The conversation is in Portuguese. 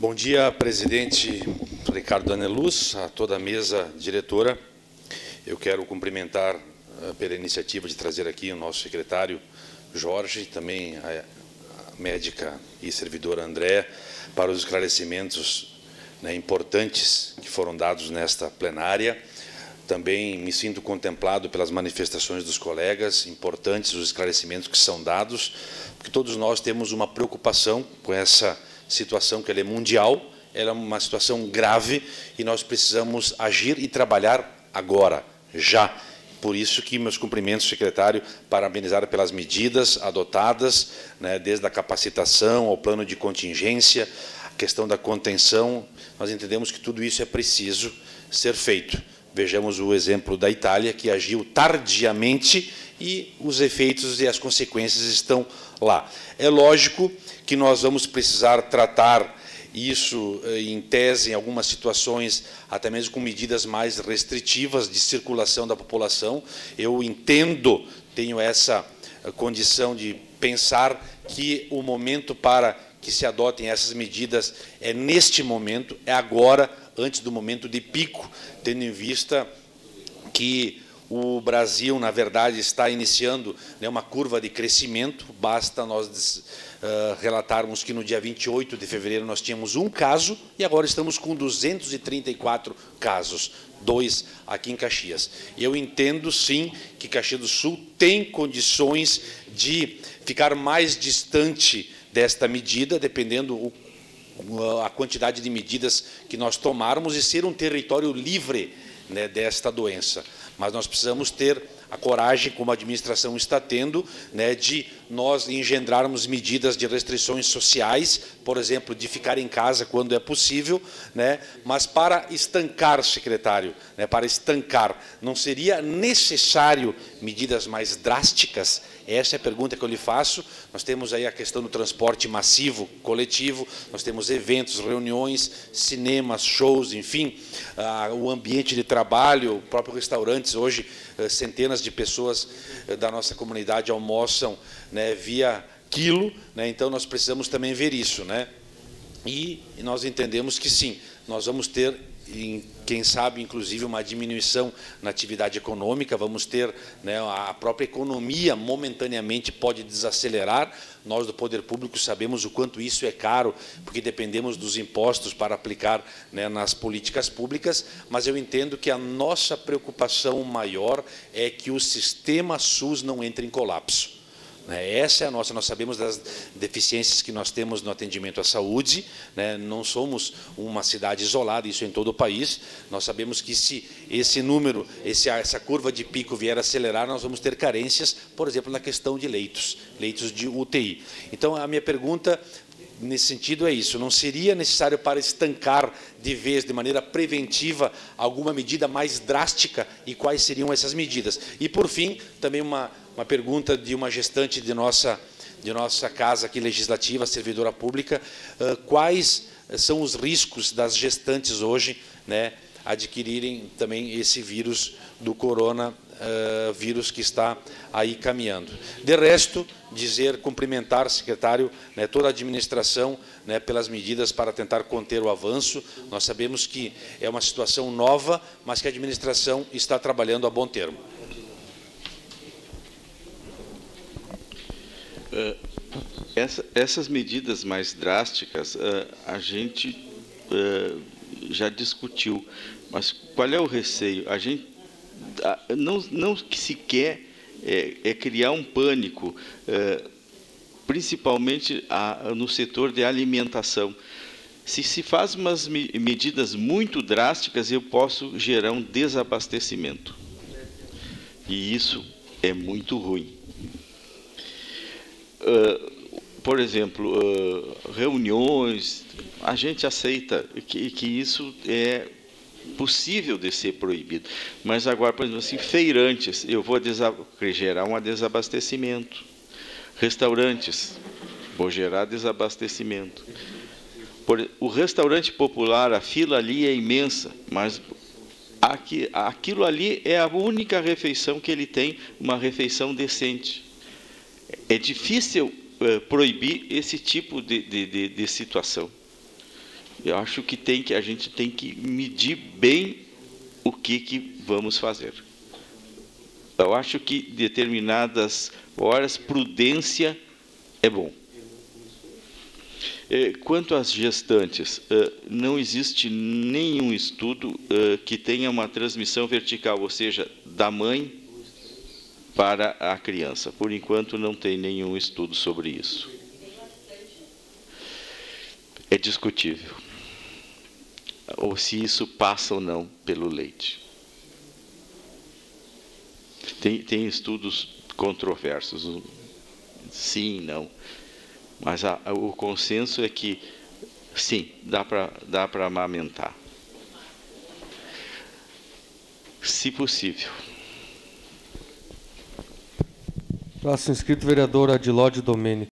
Bom dia, presidente Ricardo Daneluz, a toda a mesa diretora. Eu quero cumprimentar pela iniciativa de trazer aqui o nosso secretário Jorge, também a médica e servidora André, para os esclarecimentos importantes que foram dados nesta plenária. Também me sinto contemplado pelas manifestações dos colegas, importantes os esclarecimentos que são dados, porque todos nós temos uma preocupação com essa situação que ela é mundial, ela é uma situação grave e nós precisamos agir e trabalhar agora, já. Por isso que meus cumprimentos, secretário, parabenizar pelas medidas adotadas, desde a capacitação ao plano de contingência, a questão da contenção. Nós entendemos que tudo isso é preciso ser feito. Vejamos o exemplo da Itália, que agiu tardiamente e os efeitos e as consequências estão lá. É lógico que nós vamos precisar tratar isso, em tese, em algumas situações, até mesmo com medidas mais restritivas de circulação da população. Eu entendo, tenho essa condição de pensar que o momento para que se adotem essas medidas é neste momento, é agora, antes do momento de pico, tendo em vista que o Brasil, na verdade, está iniciando uma curva de crescimento. Basta nós relatarmos que no dia 28 de fevereiro nós tínhamos um caso e agora estamos com 234 casos, 2 aqui em Caxias. E eu entendo, sim, que Caxias do Sul tem condições de ficar mais distante desta medida, dependendo a quantidade de medidas que nós tomarmos, e ser um território livre desta doença. Mas nós precisamos ter a coragem, como a administração está tendo, de nós engendrarmos medidas de restrições sociais, por exemplo, de ficar em casa quando é possível, mas para estancar, secretário, para estancar, não seria necessário medidas mais drásticas? Essa é a pergunta que eu lhe faço. Nós temos aí a questão do transporte massivo, coletivo, nós temos eventos, reuniões, cinemas, shows, enfim, o ambiente de trabalho, o próprio restaurantes. Hoje, centenas de pessoas da nossa comunidade almoçam via quilo, então nós precisamos também ver isso. E nós entendemos que sim, nós vamos ter, quem sabe, inclusive, uma diminuição na atividade econômica, vamos ter, a própria economia momentaneamente pode desacelerar. Nós do Poder Público sabemos o quanto isso é caro, porque dependemos dos impostos para aplicar nas políticas públicas, mas eu entendo que a nossa preocupação maior é que o sistema SUS não entre em colapso. Essa é a nossa. Nós sabemos das deficiências que nós temos no atendimento à saúde, não somos uma cidade isolada, isso em todo o país. Nós sabemos que se esse número, essa curva de pico vier a acelerar, nós vamos ter carências, por exemplo, na questão de leitos de UTI. Então, a minha pergunta nesse sentido é isso: não seria necessário, para estancar de vez, de maneira preventiva, alguma medida mais drástica, e quais seriam essas medidas? E, por fim, também uma pergunta de uma gestante de nossa casa aqui legislativa, servidora pública: quais são os riscos das gestantes hoje adquirirem também esse vírus do coronavírus que está aí caminhando? De resto, cumprimentar, secretário, toda a administração pelas medidas para tentar conter o avanço. Nós sabemos que é uma situação nova, mas que a administração está trabalhando a bom termo. Essas medidas mais drásticas a gente já discutiu, mas qual é o receio? A gente não que se quer criar um pânico, principalmente no setor de alimentação. Se se faz umas medidas muito drásticas, eu posso gerar um desabastecimento, e isso é muito ruim. Por exemplo, reuniões, a gente aceita que isso é possível de ser proibido, mas agora, por exemplo, assim, feirantes, eu vou gerar um desabastecimento. Restaurantes, vou gerar desabastecimento. O restaurante popular, a fila ali é imensa, mas aquilo ali é a única refeição que ele tem, uma refeição decente. É difícil proibir esse tipo de situação. Eu acho que a gente tem que medir bem o que vamos fazer. Eu acho que determinadas horas prudência é bom. Quanto às gestantes, não existe nenhum estudo que tenha uma transmissão vertical, ou seja, da mãe para a criança. Por enquanto, não tem nenhum estudo sobre isso. É discutível, ou se isso passa ou não pelo leite. Tem estudos controversos, sim, não. Mas o consenso é que, sim, dá para amamentar. Se possível. Próximo inscrito, vereador Adilódio Domênico.